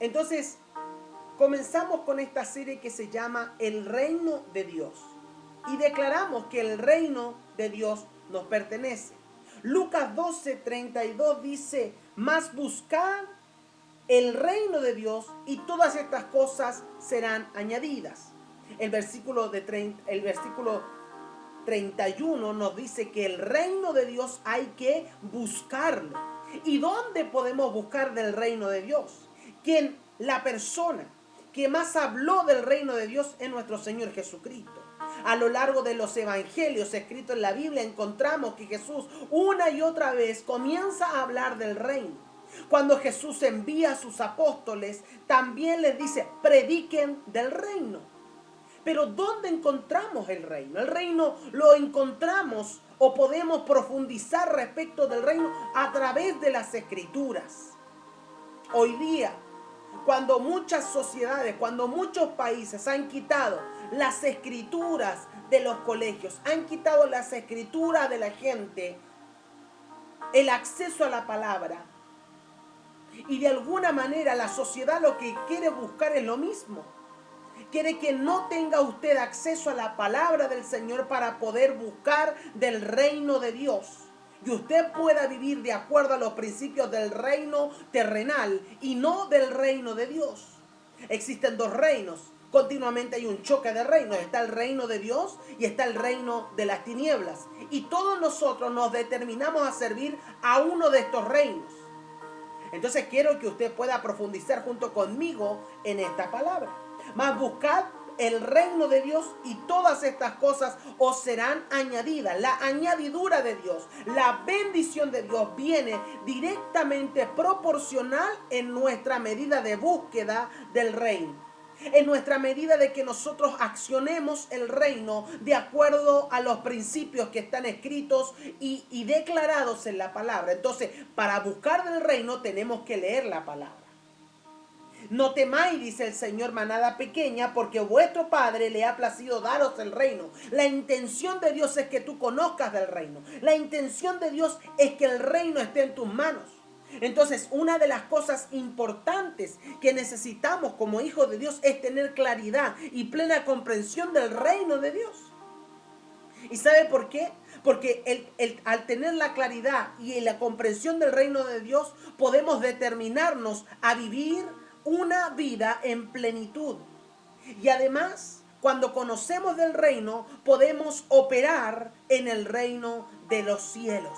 Entonces, comenzamos con esta serie que se llama El Reino de Dios. Y declaramos que el reino de Dios nos pertenece. Lucas 12:32 dice, mas buscad el reino de Dios y todas estas cosas serán añadidas. El versículo 31 nos dice que el reino de Dios hay que buscarlo. ¿Y dónde podemos buscar del reino de Dios? La persona que más habló del reino de Dios es nuestro Señor Jesucristo. A lo largo de los evangelios escritos en la Biblia encontramos que Jesús una y otra vez comienza a hablar del reino. Cuando Jesús envía a sus apóstoles, también les dice, prediquen del reino. Pero ¿dónde encontramos el reino? El reino lo encontramos o podemos profundizar respecto del reino a través de las escrituras. Hoy día, cuando muchas sociedades, cuando muchos países han quitado las escrituras de los colegios, han quitado las escrituras de la gente, el acceso a la palabra, y de alguna manera la sociedad lo que quiere buscar es lo mismo. Quiere que no tenga usted acceso a la palabra del Señor para poder buscar del reino de Dios. Y usted pueda vivir de acuerdo a los principios del reino terrenal y no del reino de Dios. Existen dos reinos. Continuamente hay un choque de reinos. Está el reino de Dios y está el reino de las tinieblas. Y todos nosotros nos determinamos a servir a uno de estos reinos. Entonces quiero que usted pueda profundizar junto conmigo en esta palabra. Mas buscad el reino de Dios y todas estas cosas os serán añadidas. La añadidura de Dios, la bendición de Dios viene directamente proporcional en nuestra medida de búsqueda del reino. En nuestra medida de que nosotros accionemos el reino de acuerdo a los principios que están escritos y declarados en la palabra. Entonces, para buscar del reino tenemos que leer la palabra. No temáis, dice el Señor, manada pequeña, porque vuestro Padre le ha placido daros el reino. La intención de Dios es que tú conozcas del reino. La intención de Dios es que el reino esté en tus manos. Entonces, una de las cosas importantes que necesitamos como hijos de Dios es tener claridad y plena comprensión del reino de Dios. ¿Y sabe por qué? Porque al tener la claridad y la comprensión del reino de Dios, podemos determinarnos a vivir una vida en plenitud. Y además, cuando conocemos del reino, podemos operar en el reino de los cielos.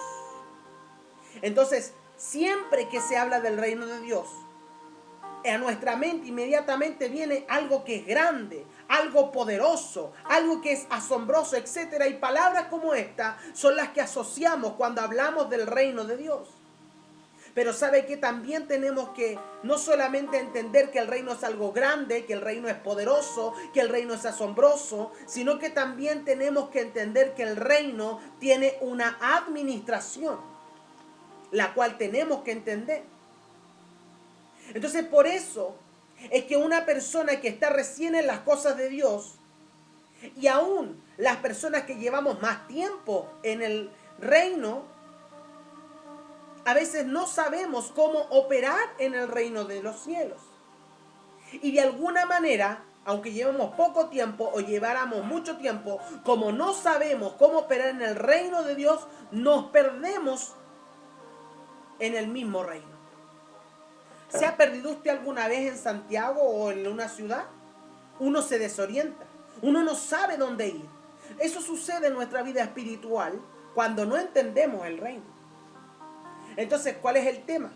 Entonces, siempre que se habla del reino de Dios, a nuestra mente inmediatamente viene algo que es grande, algo poderoso, algo que es asombroso, etc. Y palabras como esta son las que asociamos cuando hablamos del reino de Dios. Pero sabe que también tenemos que no solamente entender que el reino es algo grande, que el reino es poderoso, que el reino es asombroso, sino que también tenemos que entender que el reino tiene una administración, la cual tenemos que entender. Entonces, por eso es que una persona que está recién en las cosas de Dios, y aún las personas que llevamos más tiempo en el reino, a veces no sabemos cómo operar en el reino de los cielos. Y de alguna manera, aunque llevemos poco tiempo o lleváramos mucho tiempo, como no sabemos cómo operar en el reino de Dios, nos perdemos en el mismo reino. ¿Se ha perdido usted alguna vez en Santiago o en una ciudad? Uno se desorienta, uno no sabe dónde ir. Eso sucede en nuestra vida espiritual cuando no entendemos el reino. Entonces, ¿cuál es el tema?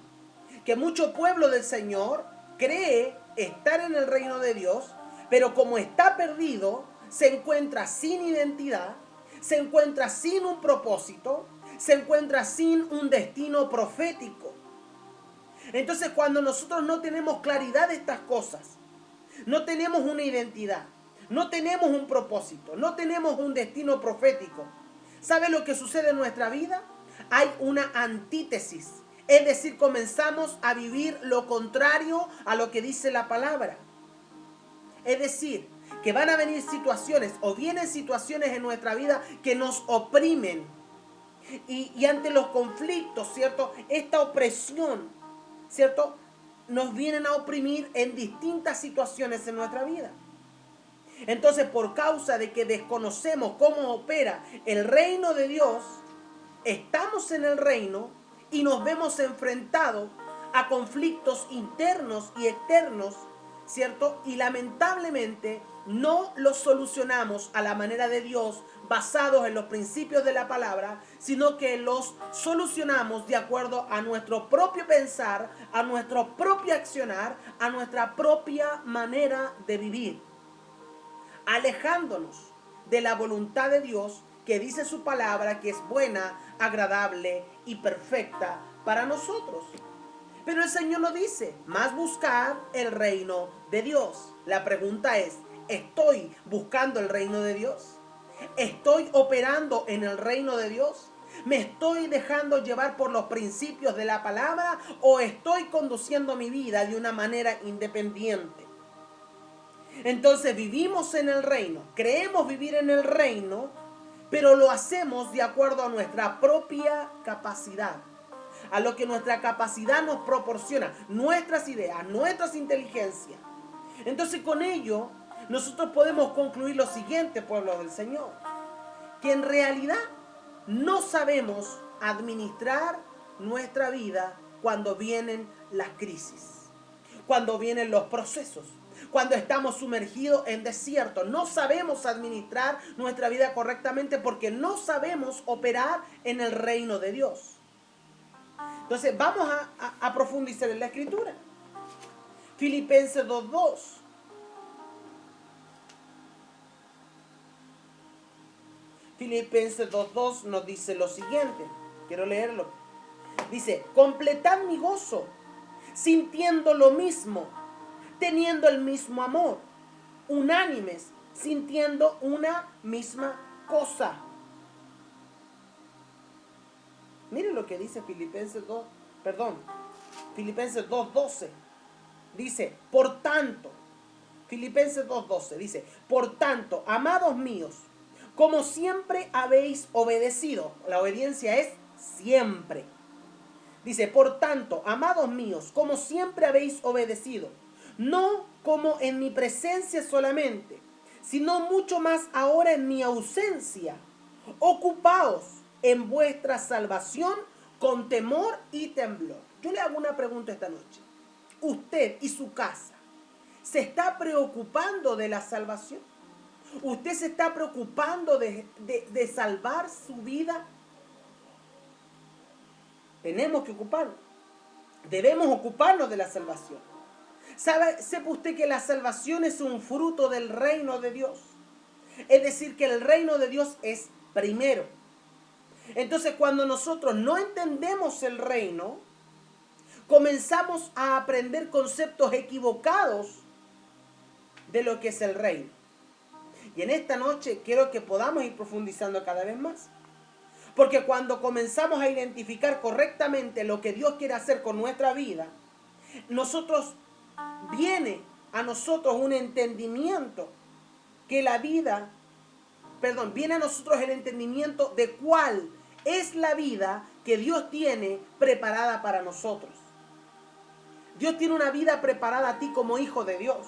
Que mucho pueblo del Señor cree estar en el reino de Dios, pero como está perdido, se encuentra sin identidad, se encuentra sin un propósito, se encuentra sin un destino profético. Entonces, cuando nosotros no tenemos claridad de estas cosas, no tenemos una identidad, no tenemos un propósito, no tenemos un destino profético, ¿sabe lo que sucede en nuestra vida? Hay una antítesis, es decir, comenzamos a vivir lo contrario a lo que dice la palabra. Es decir, que van a venir situaciones o vienen situaciones en nuestra vida que nos oprimen. Y ante los conflictos, ¿cierto? Esta opresión, ¿cierto? nos vienen a oprimir en distintas situaciones en nuestra vida. Entonces, por causa de que desconocemos cómo opera el reino de Dios, estamos en el reino y nos vemos enfrentados a conflictos internos y externos, ¿cierto? Y lamentablemente no los solucionamos a la manera de Dios, basados en los principios de la palabra, sino que los solucionamos de acuerdo a nuestro propio pensar, a nuestro propio accionar, a nuestra propia manera de vivir, alejándonos de la voluntad de Dios, que dice su palabra que es buena, agradable y perfecta para nosotros. Pero el Señor nos dice, más buscar el reino de Dios. La pregunta es, ¿estoy buscando el reino de Dios? ¿Estoy operando en el reino de Dios? ¿Me estoy dejando llevar por los principios de la palabra o estoy conduciendo mi vida de una manera independiente? Entonces vivimos en el reino, creemos vivir en el reino, pero lo hacemos de acuerdo a nuestra propia capacidad, a lo que nuestra capacidad nos proporciona, nuestras ideas, nuestras inteligencias. Entonces con ello nosotros podemos concluir lo siguiente, pueblo del Señor, que en realidad no sabemos administrar nuestra vida cuando vienen las crisis, cuando vienen los procesos, cuando estamos sumergidos en desierto. No sabemos administrar nuestra vida correctamente porque no sabemos operar en el reino de Dios. Entonces vamos a profundizar en la escritura. Filipenses 2:2. Filipenses 2:2 nos dice lo siguiente. Quiero leerlo. Dice, completad mi gozo, sintiendo lo mismo, teniendo el mismo amor, unánimes, sintiendo una misma cosa. Miren lo que dice Filipenses 2:12. Dice, por tanto, Filipenses 2:12 dice, por tanto, amados míos, como siempre habéis obedecido. La obediencia es siempre. Dice, por tanto, amados míos, como siempre habéis obedecido, no como en mi presencia solamente, sino mucho más ahora en mi ausencia. Ocupaos en vuestra salvación con temor y temblor. Yo le hago una pregunta esta noche. ¿Usted y su casa se está preocupando de la salvación? ¿Usted se está preocupando de salvar su vida? Tenemos que ocuparnos. Debemos ocuparnos de la salvación. ¿Sepa usted que la salvación es un fruto del reino de Dios? Es decir, que el reino de Dios es primero. Entonces, cuando nosotros no entendemos el reino, comenzamos a aprender conceptos equivocados de lo que es el reino. Y en esta noche quiero que podamos ir profundizando cada vez más. Porque cuando comenzamos a identificar correctamente lo que Dios quiere hacer con nuestra vida, viene a nosotros un entendimiento que viene a nosotros el entendimiento de cuál es la vida que Dios tiene preparada para nosotros. Dios tiene una vida preparada a ti como hijo de Dios.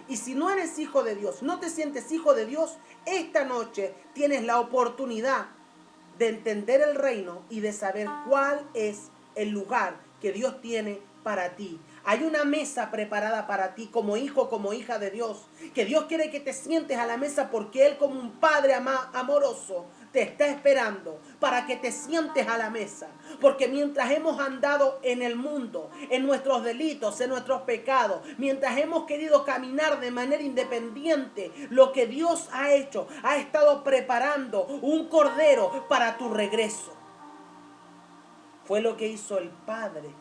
Y si no eres hijo de Dios, no te sientes hijo de Dios, esta noche tienes la oportunidad de entender el reino y de saber cuál es el lugar que Dios tiene para ti. Hay una mesa preparada para ti como hijo, como hija de Dios, que Dios quiere que te sientes a la mesa porque Él, como un padre amoroso, te está esperando para que te sientes a la mesa. Porque mientras hemos andado en el mundo, en nuestros delitos, en nuestros pecados, mientras hemos querido caminar de manera independiente, lo que Dios ha hecho, ha estado preparando un cordero para tu regreso. Fue lo que hizo el padre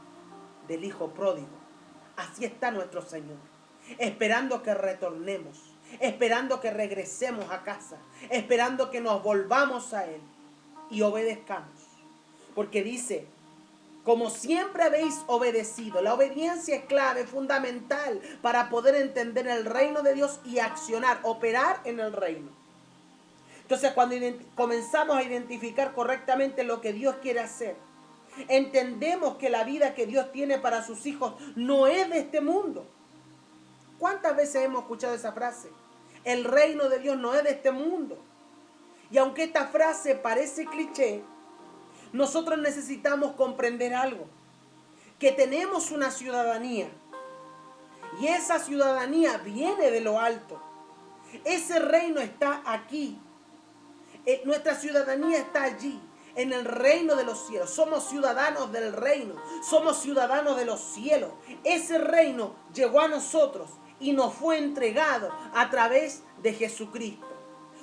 del hijo pródigo. Así está nuestro Señor, esperando que retornemos, esperando que regresemos a casa, esperando que nos volvamos a Él y obedezcamos. Porque dice, como siempre habéis obedecido. La obediencia es clave, fundamental para poder entender el reino de Dios y accionar, operar en el reino. Entonces, cuando comenzamos a identificar correctamente lo que Dios quiere hacer, Entendemos que la vida que Dios tiene para sus hijos no es de este mundo. ¿Cuántas veces hemos escuchado esa frase? El reino de Dios no es de este mundo. Y aunque esta frase parece cliché, nosotros necesitamos comprender algo. Que tenemos una ciudadanía. Y esa ciudadanía viene de lo alto. Ese reino está aquí. Nuestra ciudadanía está allí, en el reino de los cielos. Somos ciudadanos del reino. Somos ciudadanos de los cielos. Ese reino llegó a nosotros y nos fue entregado a través de Jesucristo.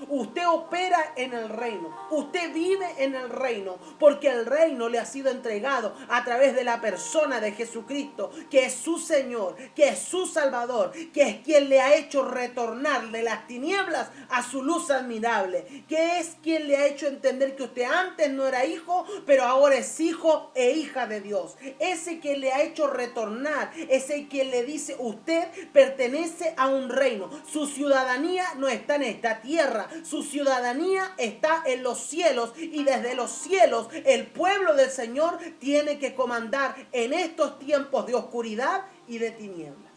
Usted opera en el reino, usted vive en el reino, porque el reino le ha sido entregado a través de la persona de Jesucristo, que es su Señor, que es su Salvador, que es quien le ha hecho retornar de las tinieblas a su luz admirable, que es quien le ha hecho entender que usted antes no era hijo, pero ahora es hijo e hija de Dios. Ese que le ha hecho retornar, ese que le dice, usted pertenece a un reino, su ciudadanía no está en esta tierra, su ciudadanía está en los cielos, y desde los cielos el pueblo del Señor tiene que comandar en estos tiempos de oscuridad y de tinieblas.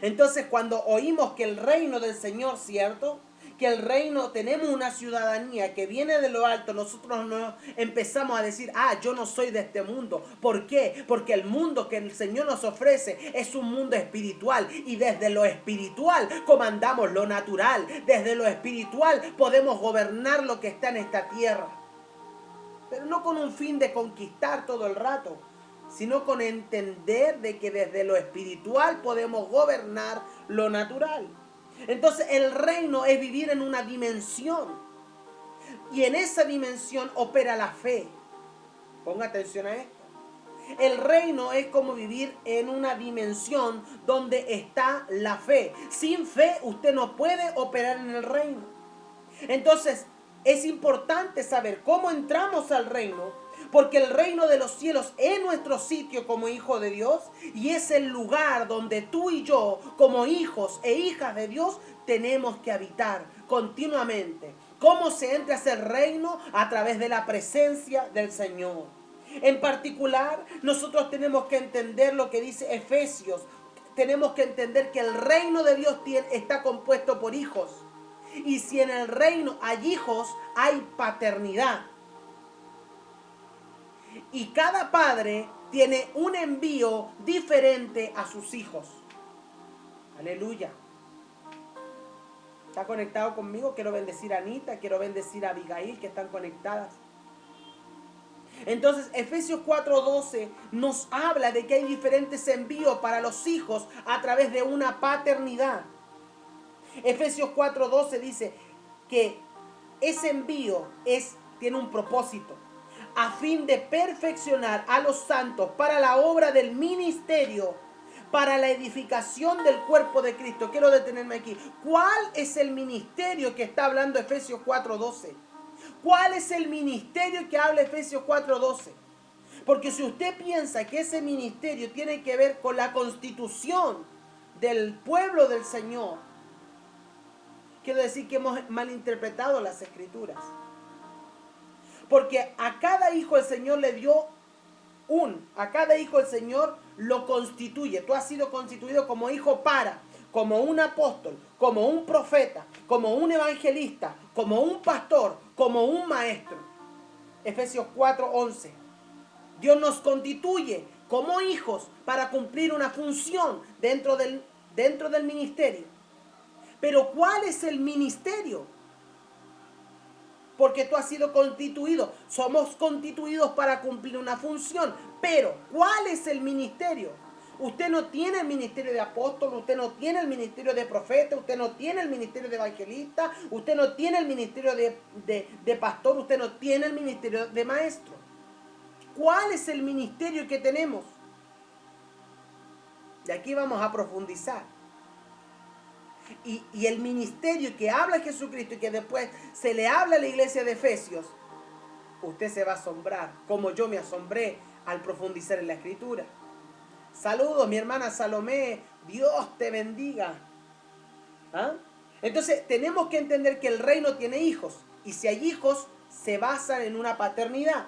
Entonces, cuando oímos que el reino del Señor, ¿cierto?, que el reino, tenemos una ciudadanía que viene de lo alto, nosotros no empezamos a decir, yo no soy de este mundo. ¿Por qué? Porque el mundo que el Señor nos ofrece es un mundo espiritual, y desde lo espiritual comandamos lo natural. Desde lo espiritual podemos gobernar lo que está en esta tierra, pero no con un fin de conquistar todo el rato, sino con entender de que desde lo espiritual podemos gobernar lo natural. Entonces el reino es vivir en una dimensión, y en esa dimensión opera la fe. Ponga atención a esto. El reino es como vivir en una dimensión donde está la fe. Sin fe usted no puede operar en el reino. Entonces es importante saber cómo entramos al reino, porque el reino de los cielos es nuestro sitio como hijo de Dios, y es el lugar donde tú y yo, como hijos e hijas de Dios, tenemos que habitar continuamente. ¿Cómo se entra a ese reino? A través de la presencia del Señor. En particular, nosotros tenemos que entender lo que dice Efesios. Tenemos que entender que el reino de Dios está compuesto por hijos. Y si en el reino hay hijos, hay paternidad. Y cada padre tiene un envío diferente a sus hijos. Aleluya. ¿Está conectado conmigo? Quiero bendecir a Anita, quiero bendecir a Abigail, que están conectadas. Entonces, Efesios 4:12 nos habla de que hay diferentes envíos para los hijos a través de una paternidad. Efesios 4:12 dice que ese envío tiene un propósito, a fin de perfeccionar a los santos para la obra del ministerio, para la edificación del cuerpo de Cristo. Quiero detenerme aquí. ¿Cuál es el ministerio que está hablando Efesios 4:12? ¿Cuál es el ministerio que habla Efesios 4:12? Porque si usted piensa que ese ministerio tiene que ver con la constitución del pueblo del Señor, quiero decir que hemos malinterpretado las Escrituras. Porque a cada hijo el Señor le dio a cada hijo el Señor lo constituye. Tú has sido constituido como hijo como un apóstol, como un profeta, como un evangelista, como un pastor, como un maestro. Efesios 4:11. Dios nos constituye como hijos para cumplir una función dentro del ministerio. Pero ¿cuál es el ministerio? Porque tú has sido constituido. Somos constituidos para cumplir una función. Pero ¿cuál es el ministerio? Usted no tiene el ministerio de apóstol, usted no tiene el ministerio de profeta, usted no tiene el ministerio de evangelista, usted no tiene el ministerio de pastor, usted no tiene el ministerio de maestro. ¿Cuál es el ministerio que tenemos? Y aquí vamos a profundizar. Y el ministerio que habla Jesucristo y que después se le habla a la iglesia de Efesios, usted se va a asombrar, como yo me asombré al profundizar en la Escritura. Saludos, mi hermana Salomé, Dios te bendiga. Entonces tenemos que entender que el reino tiene hijos, y si hay hijos, se basan en una paternidad.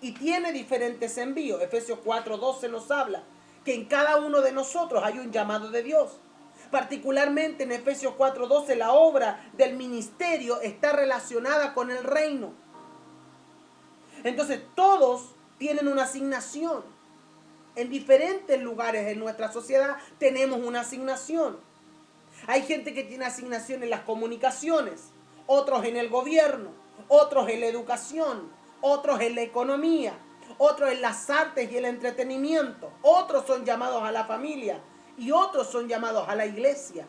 y tiene diferentes envíos. Efesios 4:12 nos habla que en cada uno de nosotros hay un llamado de Dios. Particularmente en Efesios 4:12 la obra del ministerio está relacionada con el reino. Entonces todos tienen una asignación. En diferentes lugares en nuestra sociedad tenemos una asignación. Hay gente que tiene asignación en las comunicaciones, otros en el gobierno, otros en la educación, otros en la economía, otros en las artes y el entretenimiento, otros son llamados a la familia y otros son llamados a la iglesia.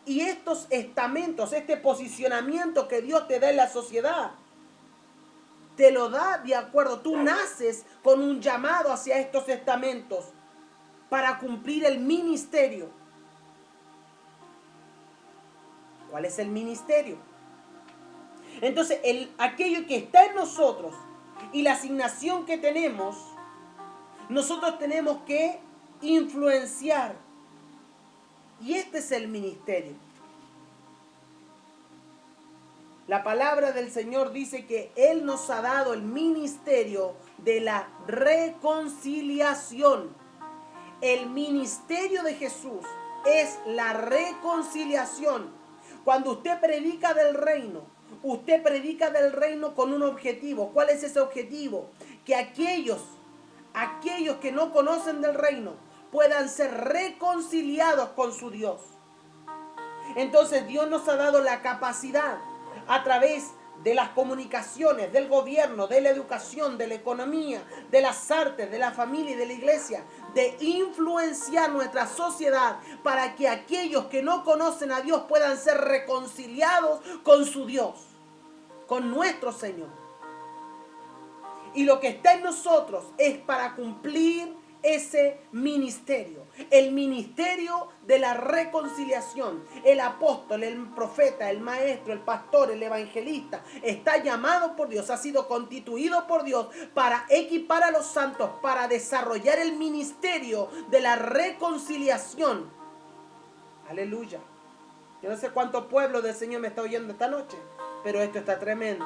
Y estos estamentos, este posicionamiento que Dios te da en la sociedad, te lo da de acuerdo. Tú naces con un llamado hacia estos estamentos para cumplir el ministerio. ¿Cuál es el ministerio? Entonces, aquello que está en nosotros y la asignación que tenemos, nosotros tenemos que influenciar. Y este es el ministerio. La palabra del Señor dice que Él nos ha dado el ministerio de la reconciliación. El ministerio de Jesús es la reconciliación. Cuando usted predica del reino, usted predica del reino con un objetivo. ¿Cuál es ese objetivo? Que aquellos que no conocen del reino puedan ser reconciliados con su Dios. Entonces Dios nos ha dado la capacidad a través de las comunicaciones, del gobierno, de la educación, de la economía, de las artes, de la familia y de la iglesia, de influenciar nuestra sociedad para que aquellos que no conocen a Dios puedan ser reconciliados con su Dios, con nuestro Señor. Y lo que está en nosotros es para cumplir ese ministerio, el ministerio de la reconciliación. El apóstol, el profeta, el maestro, el pastor, el evangelista está llamado por Dios, ha sido constituido por Dios para equipar a los santos, para desarrollar el ministerio de la reconciliación. Aleluya. Yo no sé cuánto pueblo del Señor me está oyendo esta noche, pero esto está tremendo.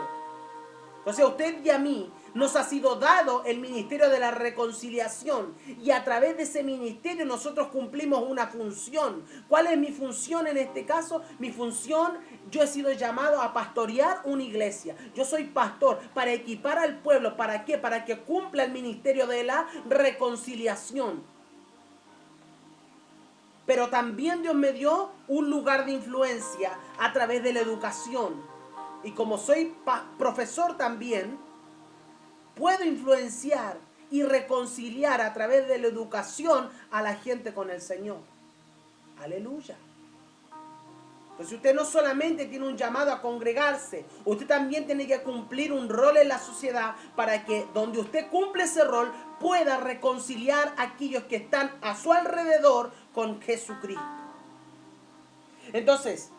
Entonces a usted y a mí nos ha sido dado el ministerio de la reconciliación y a través de ese ministerio nosotros cumplimos una función. ¿Cuál es mi función en este caso? Mi función, yo he sido llamado a pastorear una iglesia. Yo soy pastor para equipar al pueblo. ¿Para qué? Para que cumpla el ministerio de la reconciliación. Pero también Dios me dio un lugar de influencia a través de la educación. Y como soy profesor también, puedo influenciar y reconciliar a través de la educación a la gente con el Señor. Aleluya. Entonces usted no solamente tiene un llamado a congregarse, usted también tiene que cumplir un rol en la sociedad para que donde usted cumple ese rol pueda reconciliar a aquellos que están a su alrededor con Jesucristo. Entonces,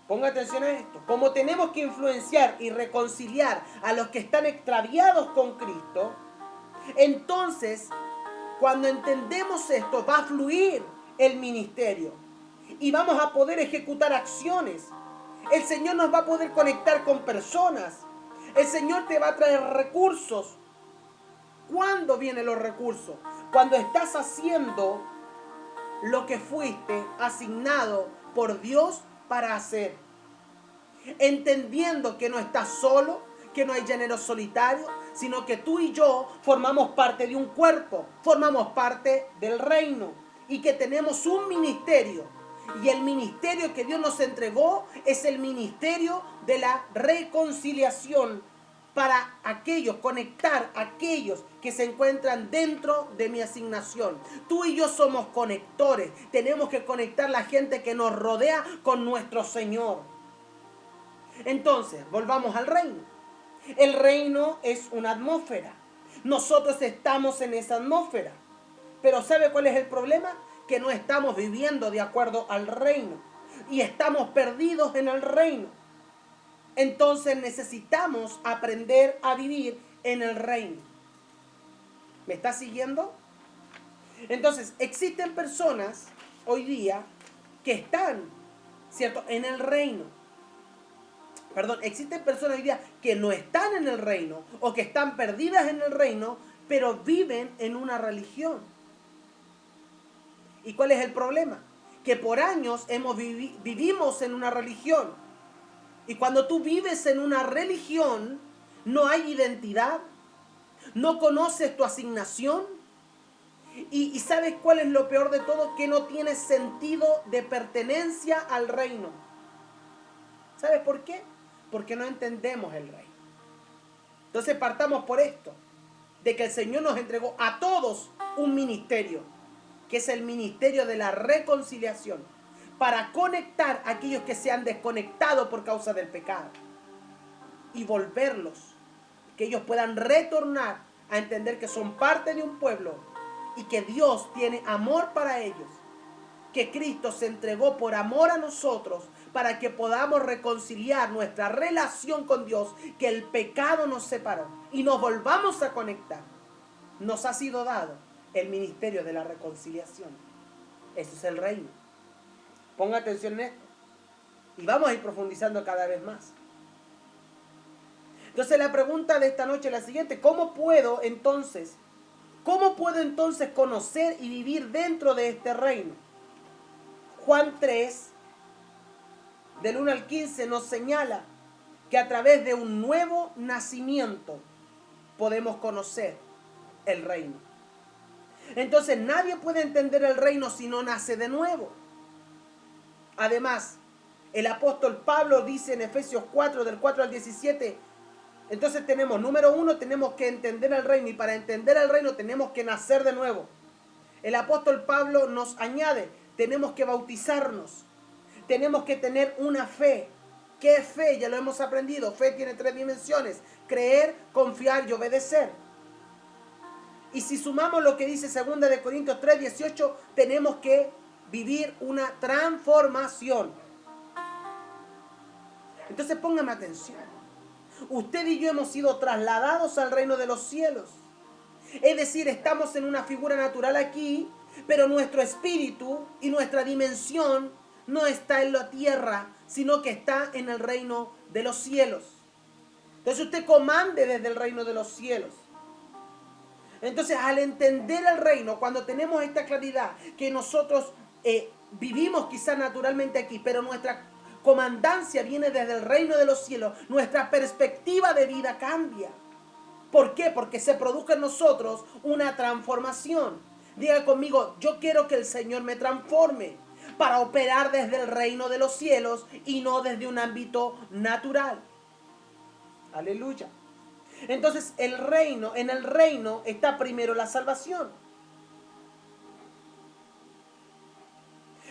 ponga atención a esto. Como tenemos que influenciar y reconciliar a los que están extraviados con Cristo, entonces, cuando entendemos esto, va a fluir el ministerio y vamos a poder ejecutar acciones. El Señor nos va a poder conectar con personas. El Señor te va a traer recursos. ¿Cuándo vienen los recursos? Cuando estás haciendo lo que fuiste asignado por Dios para hacer, entendiendo que no estás solo, que no hay llanero solitario, sino que tú y yo formamos parte de un cuerpo, formamos parte del reino y que tenemos un ministerio. Y el ministerio que Dios nos entregó es el ministerio de la reconciliación para aquellos, conectar a aquellos que se encuentran dentro de mi asignación. Tú y yo somos conectores. Tenemos que conectar la gente que nos rodea con nuestro Señor. Entonces, volvamos al reino. El reino es una atmósfera. Nosotros estamos en esa atmósfera. Pero ¿sabe cuál es el problema? Que no estamos viviendo de acuerdo al reino. Y estamos perdidos en el reino. Entonces necesitamos aprender a vivir en el reino. ¿Me está siguiendo? Entonces, existen personas hoy día que están, ¿cierto?, en el reino. Perdón, existen personas hoy día que no están en el reino o que están perdidas en el reino, pero viven en una religión. ¿Y cuál es el problema? Que por años vivimos en una religión. Y cuando tú vives en una religión, no hay identidad, no conoces tu asignación. Y ¿sabes cuál es lo peor de todo? Que no tienes sentido de pertenencia al reino. ¿Sabes por qué? Porque no entendemos el reino. Entonces partamos por esto, de que el Señor nos entregó a todos un ministerio, que es el ministerio de la reconciliación, para conectar a aquellos que se han desconectado por causa del pecado y volverlos, que ellos puedan retornar a entender que son parte de un pueblo y que Dios tiene amor para ellos, que Cristo se entregó por amor a nosotros para que podamos reconciliar nuestra relación con Dios, que el pecado nos separó y nos volvamos a conectar. Nos ha sido dado el ministerio de la reconciliación. Eso es el reino. Ponga atención en esto. Y vamos a ir profundizando cada vez más. Entonces la pregunta de esta noche es la siguiente. ¿Cómo puedo entonces conocer y vivir dentro de este reino? Juan 3, del 1 al 15, nos señala que a través de un nuevo nacimiento podemos conocer el reino. Entonces nadie puede entender el reino si no nace de nuevo. Además, el apóstol Pablo dice en Efesios 4, del 4 al 17, entonces tenemos, número 1, tenemos que entender el reino, y para entender el reino tenemos que nacer de nuevo. El apóstol Pablo nos añade, tenemos que bautizarnos, tenemos que tener una fe. ¿Qué es fe? Ya lo hemos aprendido. Fe tiene 3 dimensiones: creer, confiar y obedecer. Y si sumamos lo que dice 2 de Corintios 3, 18, tenemos que vivir una transformación. Entonces póngame atención. Usted y yo hemos sido trasladados al reino de los cielos. Es decir, estamos en una figura natural aquí, pero nuestro espíritu y nuestra dimensión no está en la tierra, sino que está en el reino de los cielos. Entonces usted comande desde el reino de los cielos. Entonces, al entender el reino, cuando tenemos esta claridad, que nosotros vivimos quizás naturalmente aquí, pero nuestra comandancia viene desde el reino de los cielos, nuestra perspectiva de vida cambia. ¿Por qué? Porque se produjo en nosotros una transformación. Diga conmigo, yo quiero que el Señor me transforme para operar desde el reino de los cielos y no desde un ámbito natural. Aleluya. Entonces en el reino está primero la salvación.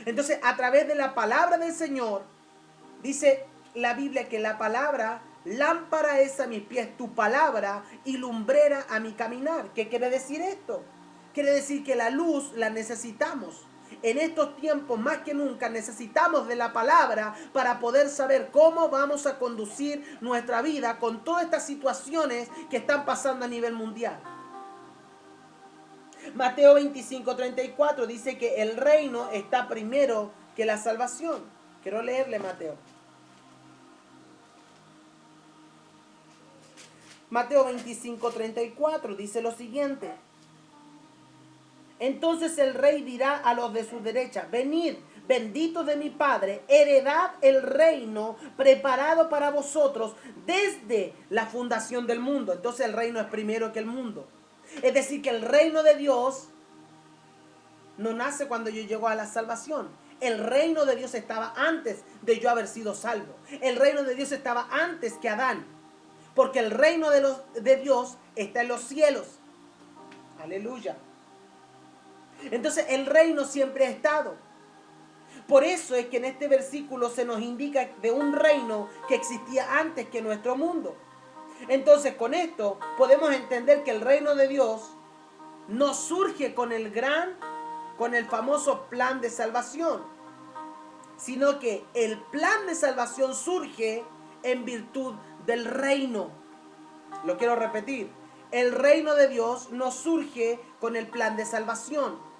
Entonces a través de la palabra del Señor, dice la Biblia que la palabra, lámpara es a mis pies tu palabra y lumbrera a mi caminar. ¿Qué quiere decir esto? Quiere decir que la luz la necesitamos. En estos tiempos más que nunca necesitamos de la palabra para poder saber cómo vamos a conducir nuestra vida con todas estas situaciones que están pasando a nivel mundial. Mateo 25:34 dice que el reino está primero que la salvación. Quiero leerle Mateo. Mateo 25:34 dice lo siguiente. Entonces el rey dirá a los de su derecha, venid, benditos de mi Padre, heredad el reino preparado para vosotros desde la fundación del mundo. Entonces el reino es primero que el mundo. Es decir, que el reino de Dios no nace cuando yo llego a la salvación. El reino de Dios estaba antes de yo haber sido salvo. El reino de Dios estaba antes que Adán. Porque el reino de Dios está en los cielos. Aleluya. Entonces el reino siempre ha estado. Por eso es que en este versículo se nos indica de un reino que existía antes que nuestro mundo. Entonces con esto podemos entender que el reino de Dios no surge con el famoso plan de salvación, sino que el plan de salvación surge en virtud del reino. Lo quiero repetir. El reino de Dios no surge con el plan de salvación,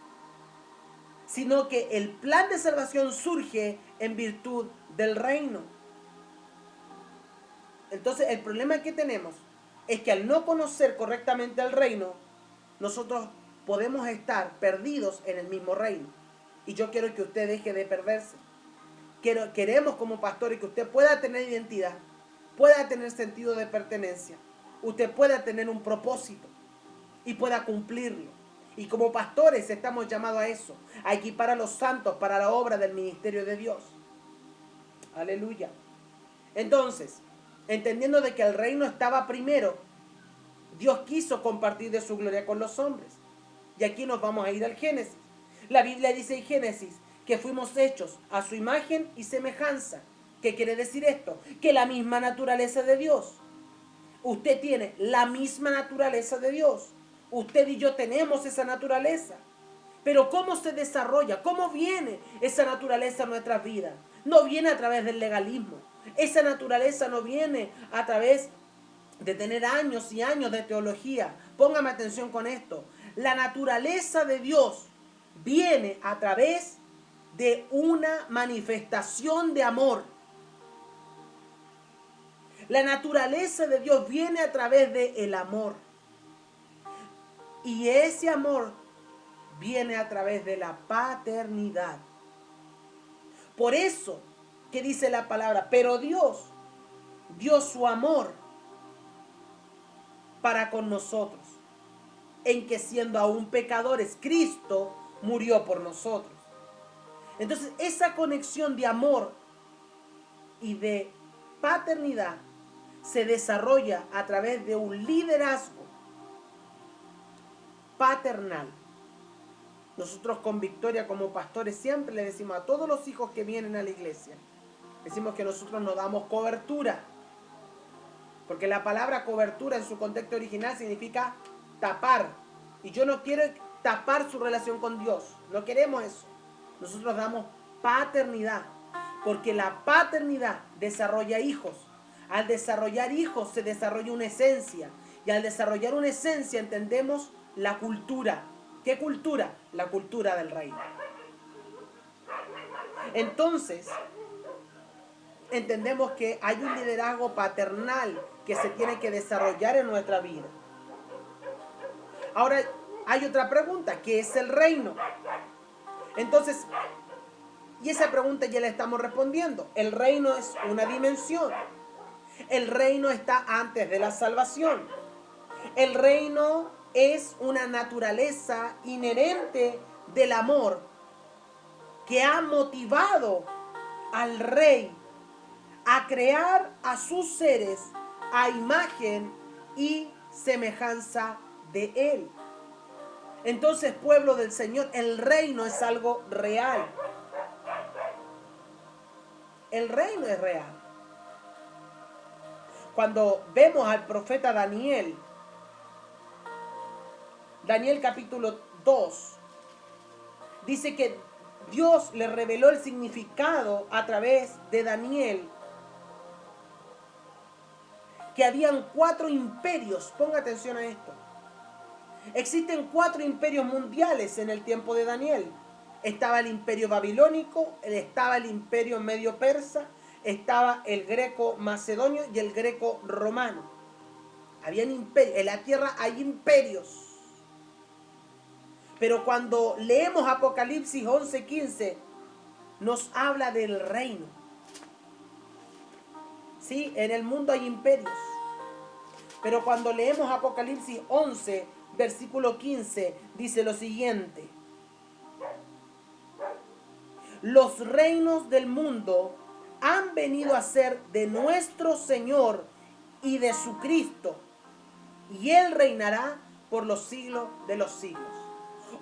sino que el plan de salvación surge en virtud del reino. Entonces el problema que tenemos es que al no conocer correctamente el reino, nosotros podemos estar perdidos en el mismo reino. Y yo quiero que usted deje de perderse. Queremos como pastores que usted pueda tener identidad, pueda tener sentido de pertenencia, usted pueda tener un propósito y pueda cumplirlo. Y como pastores estamos llamados a eso, a equipar a los santos para la obra del ministerio de Dios. Aleluya. Entonces, entendiendo de que el reino estaba primero, Dios quiso compartir de su gloria con los hombres. Y aquí nos vamos a ir al Génesis. La Biblia dice en Génesis que fuimos hechos a su imagen y semejanza. ¿Qué quiere decir esto? Que la misma naturaleza de Dios. Usted tiene la misma naturaleza de Dios. Usted y yo tenemos esa naturaleza. Pero ¿cómo se desarrolla? ¿Cómo viene esa naturaleza a nuestras vidas? No viene a través del legalismo. Esa naturaleza no viene a través de tener años y años de teología. Póngame atención con esto. La naturaleza de Dios viene a través de una manifestación de amor. La naturaleza de Dios viene a través del amor. Y ese amor viene a través de la paternidad. Por eso que dice la palabra, pero Dios dio su amor para con nosotros, en que siendo aún pecadores, Cristo murió por nosotros. Entonces, esa conexión de amor y de paternidad se desarrolla a través de un liderazgo paternal. Nosotros con Victoria como pastores siempre le decimos a todos los hijos que vienen a la iglesia, decimos que nosotros nos damos cobertura. Porque la palabra cobertura en su contexto original significa tapar. Y yo no quiero tapar su relación con Dios. No queremos eso. Nosotros damos paternidad. Porque la paternidad desarrolla hijos. Al desarrollar hijos se desarrolla una esencia. Y al desarrollar una esencia entendemos la cultura. ¿Qué cultura? La cultura del reino. Entonces, entendemos que hay un liderazgo paternal que se tiene que desarrollar en nuestra vida. Ahora, hay otra pregunta, ¿qué es el reino? Entonces, y esa pregunta ya la estamos respondiendo. El reino es una dimensión. El reino está antes de la salvación. El reino es una naturaleza inherente del amor que ha motivado al rey a crear a sus seres a imagen y semejanza de él. Entonces, pueblo del Señor, el reino es algo real. El reino es real. Cuando vemos al profeta Daniel, Daniel capítulo 2, dice que Dios le reveló el significado a través de Daniel, que habían 4 imperios. Ponga atención a esto. Existen 4 imperios mundiales en el tiempo de Daniel. Estaba el imperio babilónico, estaba el imperio medio persa, estaba el greco macedonio y el greco romano. Habían imperios. En la tierra hay imperios. Pero cuando leemos Apocalipsis 11:15, nos habla del reino. Sí, en el mundo hay imperios. Pero cuando leemos Apocalipsis 11, versículo 15, dice lo siguiente: los reinos del mundo han venido a ser de nuestro Señor y de su Cristo, y Él reinará por los siglos de los siglos.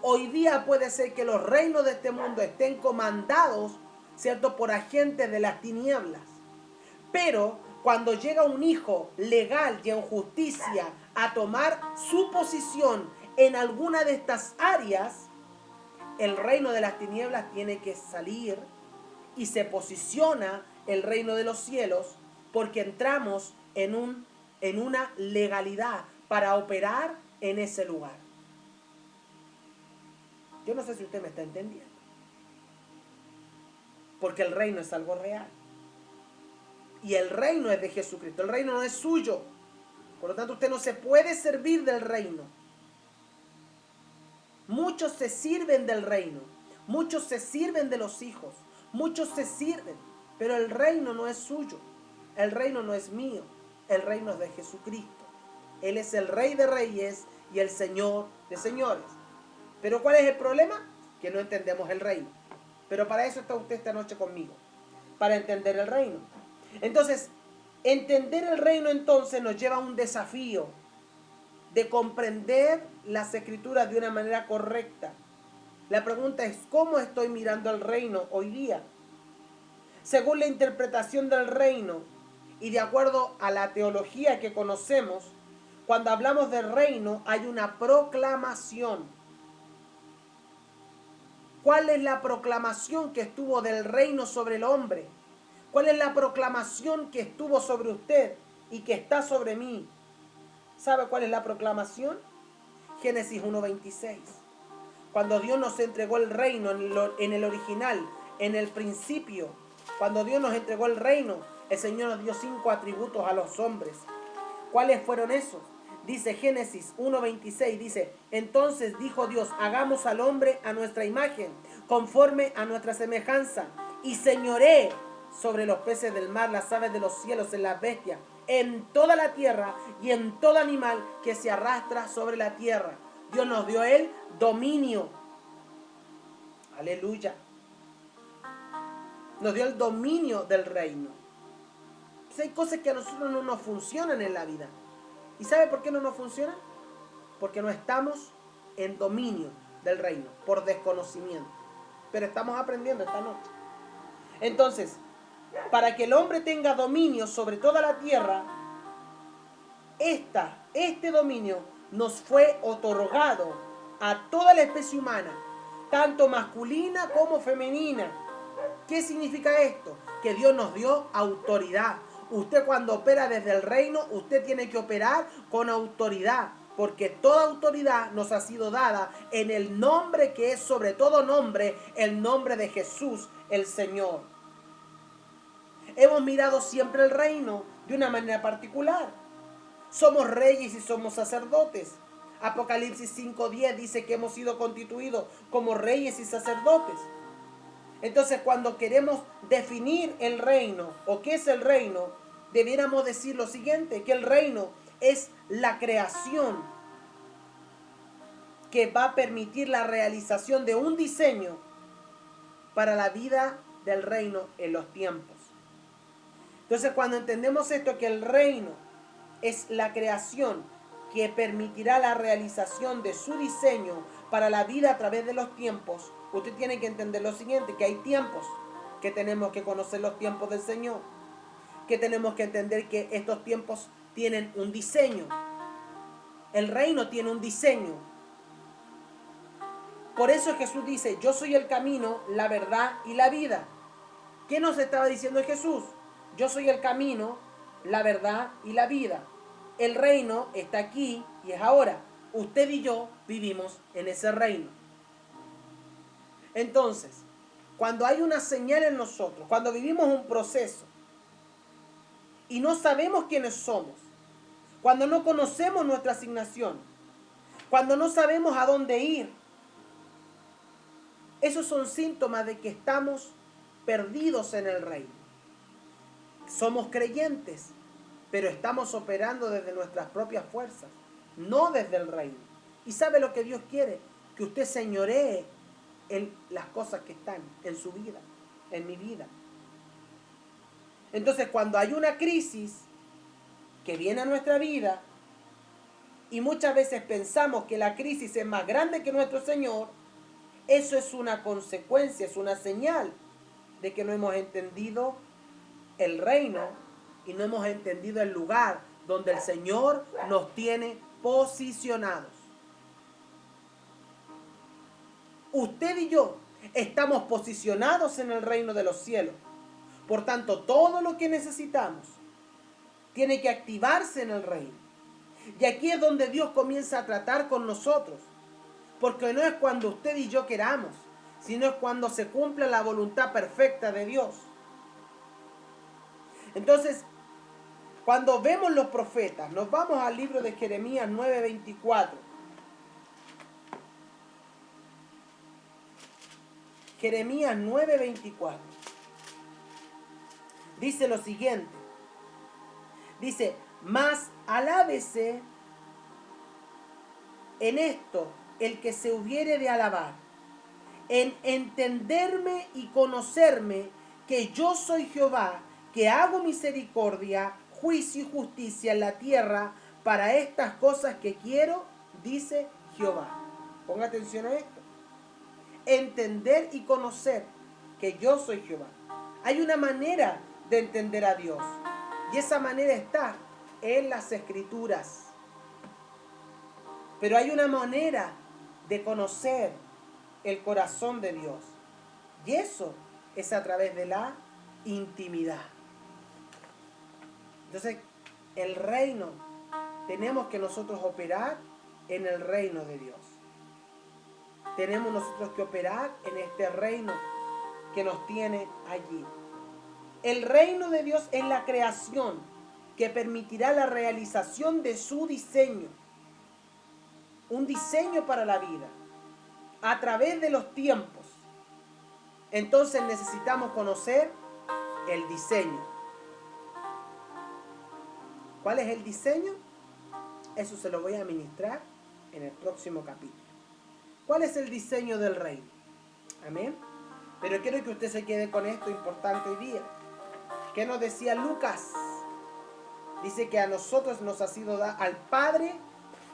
Hoy día puede ser que los reinos de este mundo estén comandados, ¿cierto?, por agentes de las tinieblas. Pero cuando llega un hijo legal y en justicia a tomar su posición en alguna de estas áreas, el reino de las tinieblas tiene que salir y se posiciona el reino de los cielos, porque entramos en una legalidad para operar en ese lugar. Yo no sé si usted me está entendiendo, porque el reino es algo real. Y el reino es de Jesucristo. El reino no es suyo. Por lo tanto, usted no se puede servir del reino. Muchos se sirven del reino. Muchos se sirven de los hijos. Muchos se sirven. Pero el reino no es suyo. El reino no es mío. El reino es de Jesucristo. Él es el Rey de Reyes y el Señor de Señores. Pero ¿cuál es el problema? Que no entendemos el reino. Pero para eso está usted esta noche conmigo. Para entender el reino. Entonces, entender el reino entonces nos lleva a un desafío de comprender las escrituras de una manera correcta. La pregunta es, ¿cómo estoy mirando el reino hoy día? Según la interpretación del reino y de acuerdo a la teología que conocemos, cuando hablamos del reino hay una proclamación. ¿Cuál es la proclamación que estuvo del reino sobre el hombre? ¿Cuál es la proclamación que estuvo sobre usted y que está sobre mí? ¿Sabe cuál es la proclamación? Génesis 1:26. Cuando Dios nos entregó el reino en el original, en el principio, cuando Dios nos entregó el reino, el Señor nos dio 5 atributos a los hombres. ¿Cuáles fueron esos? Dice Génesis 1:26, dice, entonces dijo Dios, hagamos al hombre a nuestra imagen, conforme a nuestra semejanza, y señoree sobre los peces del mar, las aves de los cielos, en las bestias, en toda la tierra y en todo animal que se arrastra sobre la tierra. Dios nos dio el dominio. Aleluya. Nos dio el dominio del reino. Pues hay cosas que a nosotros no nos funcionan en la vida. ¿Y sabe por qué no nos funcionan? Porque no estamos en dominio del reino, por desconocimiento. Pero estamos aprendiendo esta noche. Entonces, para que el hombre tenga dominio sobre toda la tierra, este dominio nos fue otorgado a toda la especie humana, tanto masculina como femenina. ¿Qué significa esto? Que Dios nos dio autoridad. Usted cuando opera desde el reino, usted tiene que operar con autoridad, porque toda autoridad nos ha sido dada en el nombre que es sobre todo nombre, el nombre de Jesús, el Señor. Hemos mirado siempre el reino de una manera particular. Somos reyes y somos sacerdotes. Apocalipsis 5:10 dice que hemos sido constituidos como reyes y sacerdotes. Entonces, cuando queremos definir el reino o qué es el reino, debiéramos decir lo siguiente, que el reino es la creación que va a permitir la realización de un diseño para la vida del reino en los tiempos. Entonces, cuando entendemos esto, que el reino es la creación que permitirá la realización de su diseño para la vida a través de los tiempos, usted tiene que entender lo siguiente, que hay tiempos, que tenemos que conocer los tiempos del Señor, que tenemos que entender que estos tiempos tienen un diseño. El reino tiene un diseño. Por eso Jesús dice, yo soy el camino, la verdad y la vida. ¿Qué nos estaba diciendo Jesús? Yo soy el camino, la verdad y la vida. El reino está aquí y es ahora. Usted y yo vivimos en ese reino. Entonces, cuando hay una señal en nosotros, cuando vivimos un proceso y no sabemos quiénes somos, cuando no conocemos nuestra asignación, cuando no sabemos a dónde ir, esos son síntomas de que estamos perdidos en el reino. Somos creyentes, pero estamos operando desde nuestras propias fuerzas, no desde el reino. ¿Y sabe lo que Dios quiere? Que usted señoree en las cosas que están en su vida, en mi vida. Entonces, cuando hay una crisis que viene a nuestra vida y muchas veces pensamos que la crisis es más grande que nuestro Señor, eso es una consecuencia, es una señal de que no hemos entendido el reino y no hemos entendido el lugar donde el Señor nos tiene posicionados. Usted y yo estamos posicionados en el reino de los cielos. Por tanto, todo lo que necesitamos tiene que activarse en el reino. Y aquí es donde Dios comienza a tratar con nosotros. Porque no es cuando usted y yo queramos, sino es cuando se cumpla la voluntad perfecta de Dios. Entonces, cuando vemos los profetas, nos vamos al libro de Jeremías 9:24. Jeremías 9:24. Dice lo siguiente. Dice, mas alábese en esto el que se hubiere de alabar, en entenderme y conocerme que yo soy Jehová, que hago misericordia, juicio y justicia en la tierra para estas cosas que quiero, dice Jehová. Ponga atención a esto. Entender y conocer que yo soy Jehová. Hay una manera de entender a Dios, y esa manera está en las Escrituras. Pero hay una manera de conocer el corazón de Dios, y eso es a través de la intimidad. Entonces, el reino, tenemos que nosotros operar en el reino de Dios. Tenemos nosotros que operar en este reino que nos tiene allí. El reino de Dios es la creación que permitirá la realización de su diseño. Un diseño para la vida a través de los tiempos. Entonces necesitamos conocer el diseño. ¿Cuál es el diseño? Eso se lo voy a ministrar en el próximo capítulo. ¿Cuál es el diseño del reino? Amén. Pero quiero que usted se quede con esto importante hoy día. ¿Qué nos decía Lucas? Dice que a nosotros nos ha sido dado, al Padre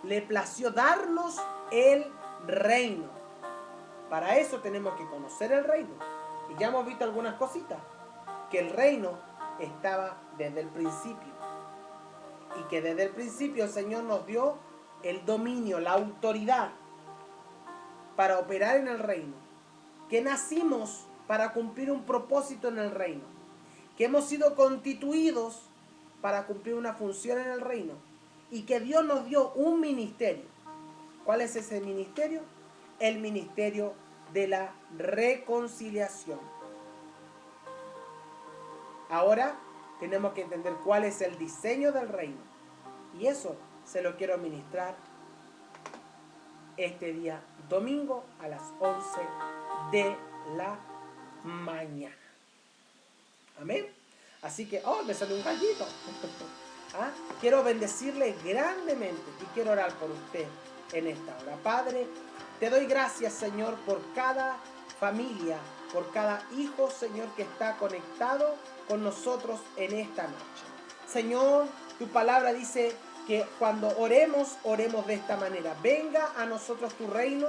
le plació darnos el reino. Para eso tenemos que conocer el reino. Y ya hemos visto algunas cositas. Que el reino estaba desde el principio. Y que desde el principio el Señor nos dio el dominio, la autoridad para operar en el reino. Que nacimos para cumplir un propósito en el reino. Que hemos sido constituidos para cumplir una función en el reino. Y que Dios nos dio un ministerio. ¿Cuál es ese ministerio? El ministerio de la reconciliación. Ahora tenemos que entender cuál es el diseño del reino. Y eso se lo quiero ministrar este día domingo a las 11 de la mañana. Amén. Así que, me salió un gallito. Quiero bendecirle grandemente y quiero orar por usted en esta hora. Padre, te doy gracias, Señor, por cada familia, por cada hijo, Señor, que está conectado con nosotros en esta noche. Señor, tu palabra dice que cuando oremos, oremos de esta manera. Venga a nosotros tu reino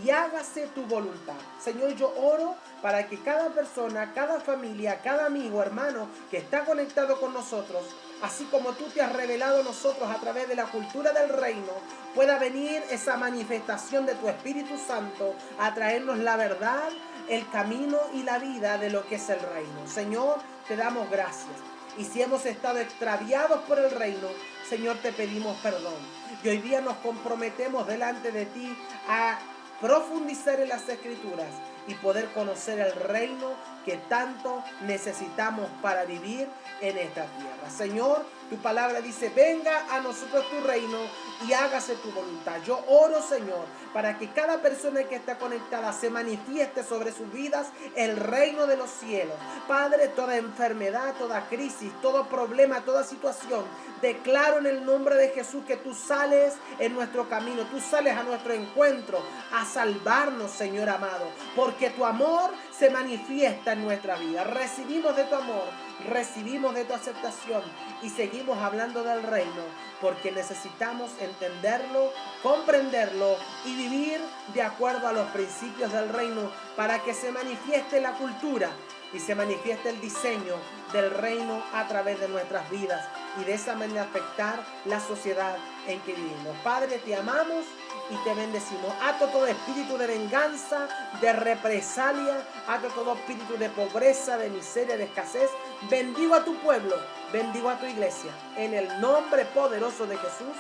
y hágase tu voluntad. Señor, yo oro para que cada persona, cada familia, cada amigo, hermano que está conectado con nosotros, así como tú te has revelado a nosotros a través de la cultura del reino, pueda venir esa manifestación de tu Espíritu Santo a traernos la verdad, el camino y la vida de lo que es el reino. Señor, te damos gracias. Y si hemos estado extraviados por el reino, Señor, te pedimos perdón. Y hoy día nos comprometemos delante de ti a profundizar en las Escrituras y poder conocer el reino que tanto necesitamos para vivir en esta tierra. Señor, tu palabra dice, venga a nosotros tu reino y hágase tu voluntad. Yo oro, Señor, para que cada persona que está conectada se manifieste sobre sus vidas el reino de los cielos. Padre, toda enfermedad, toda crisis, todo problema, toda situación, declaro en el nombre de Jesús que tú sales en nuestro camino, tú sales a nuestro encuentro a salvarnos, Señor amado, porque tu amor se manifiesta en nuestra vida. Recibimos de tu amor, recibimos de tu aceptación y seguimos hablando del reino porque necesitamos entenderlo, comprenderlo y vivir de acuerdo a los principios del reino para que se manifieste la cultura y se manifieste el diseño del reino a través de nuestras vidas y de esa manera afectar la sociedad en que vivimos. Padre, te amamos y te bendecimos. Ato todo espíritu de venganza, de represalia, ato todo espíritu de pobreza, de miseria, de escasez. Bendigo a tu pueblo, bendigo a tu iglesia. En el nombre poderoso de Jesús.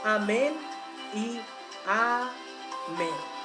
Amén y amén.